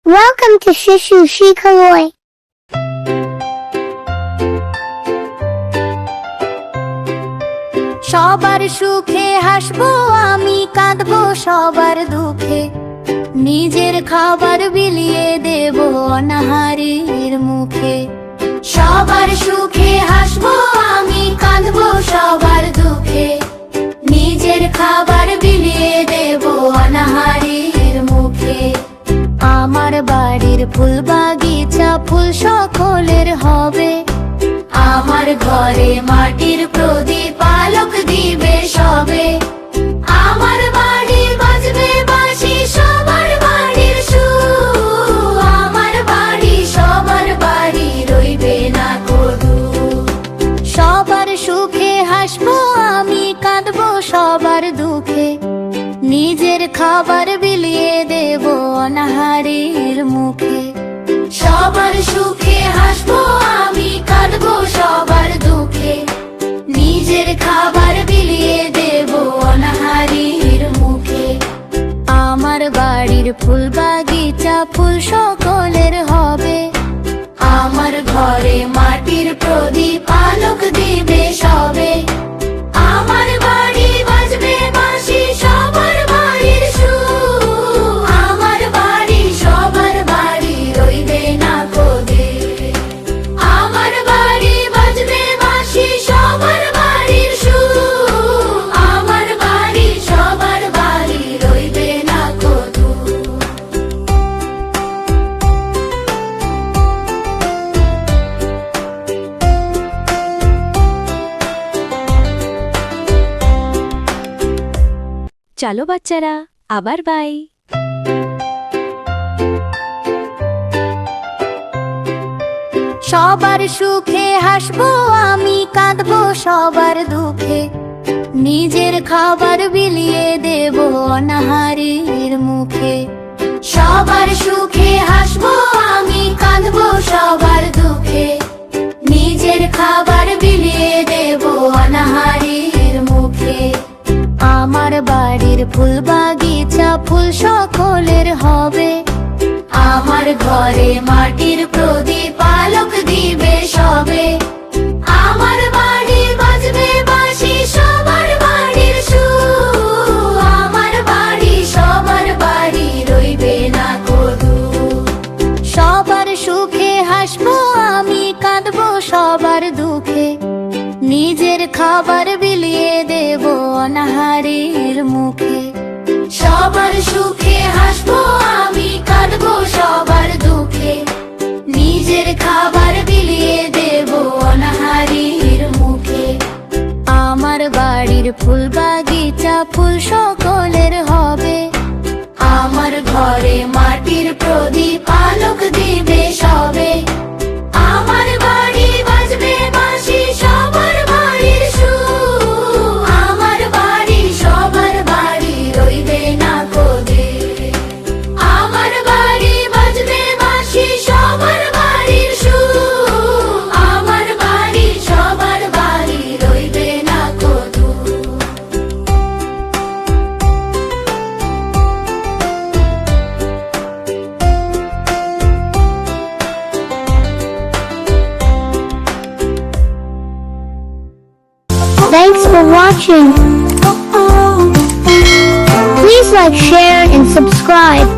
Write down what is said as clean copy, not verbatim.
Welcome to Shishu Shikaloi. সবার সুখে হাসবো আমি, কাঁদবো সবার দুঃখে। নিজের খাবার বিলিয়ে দেব অনাহারীর মুখে। সবার সুখে হাসবো আমি, কাঁদবো সবার দুঃখে। নিজের খাবার বিলিয়ে দেব অনাহারীর মুখে। আমার বাড়ির ফুল বাগিচা ফুল সকলের হবে। আমার ঘরে মাটির প্রদীপ আলোক দিবে সবে। আমার বাড়ি বাজবে বাঁশি, সবার বাড়ির সুর। আমার বাড়ি সবার বাড়ি রইবে না কদু। সবার সুখে হাসবো আমি, কাঁদবো সবার দুঃখে। নিজের খাবার বিলিয়ে দেব অনাহারীর মুখে। সবার সুখে হাসবো আমি, কাঁদবো সবার দুঃখে। নিজের খাবার বিলিয়ে দেব অনাহারীর মুখে। আমার বাড়ির ফুল বাগিচা ফুল সকলের হবে। আমার ঘরে মাটির প্রদীপ আলোক দিবে সবে। আমার বাড়ি বাজবে বাঁশি, সবার বাড়ির সুর। আমার বাড়ি সবার বাড়ি রইবে না কদে। আমার বাড়ি বাজবে বাঁশি, সবার বাড়ির সুর। আমার বাড়ি সবার বাড়ি রইবে না কদু। চলো বাচ্চারা, আবার বাই। সবার সুখে হাসবো আমি, কাঁদবো সবার দুঃখে। নিজের খাবার বিলিয়ে দেব অনাহারীর মুখে। সবার সুখে হাসবো আমি, কাঁদবো সবার দুঃখে। নিজের খাবার বিলিয়ে দেব অনাহারীর মুখে। আমার বাড়ির ফুল বাগিচা ফুল সকলের হবে। আমার ঘরে মাটির প্রদীপ আলোক দিবে সবে। আমার বাড়ি বাজবে বাঁশি, সবার বাড়ির সুর। আমার বাড়ি সবার বাড়ি রইবে না কদু। সবার সুখে হাসবো আমি, কাঁদবো সবার দুঃখে। নিজের খাবার বিলিয়ে দেব অনাহারীর মুখে। সবার সুখে হাসবো আমি, কাঁদবো সবার দুঃখে। নিজের খাবার বিলিয়ে দেব অনাহারীর মুখে। আমার বাড়ির ফুল বাগিচা ফুল সকলের হবে। আমার ঘরে মাটির প্রদীপ আলোক দিবে সবে। আমার বাড়ি বাজবে বাঁশি, সবার বাড়ির সুর। আমার বাড়ি সবার বাড়ি রইবে না কদে। আমার বাড়ি বাজবে বাঁশি, সবার বাড়ির সুর। আমার বাড়ি সবার বাড়ি রইবে না কদু। Thanks for watching. Please like, share, and subscribe.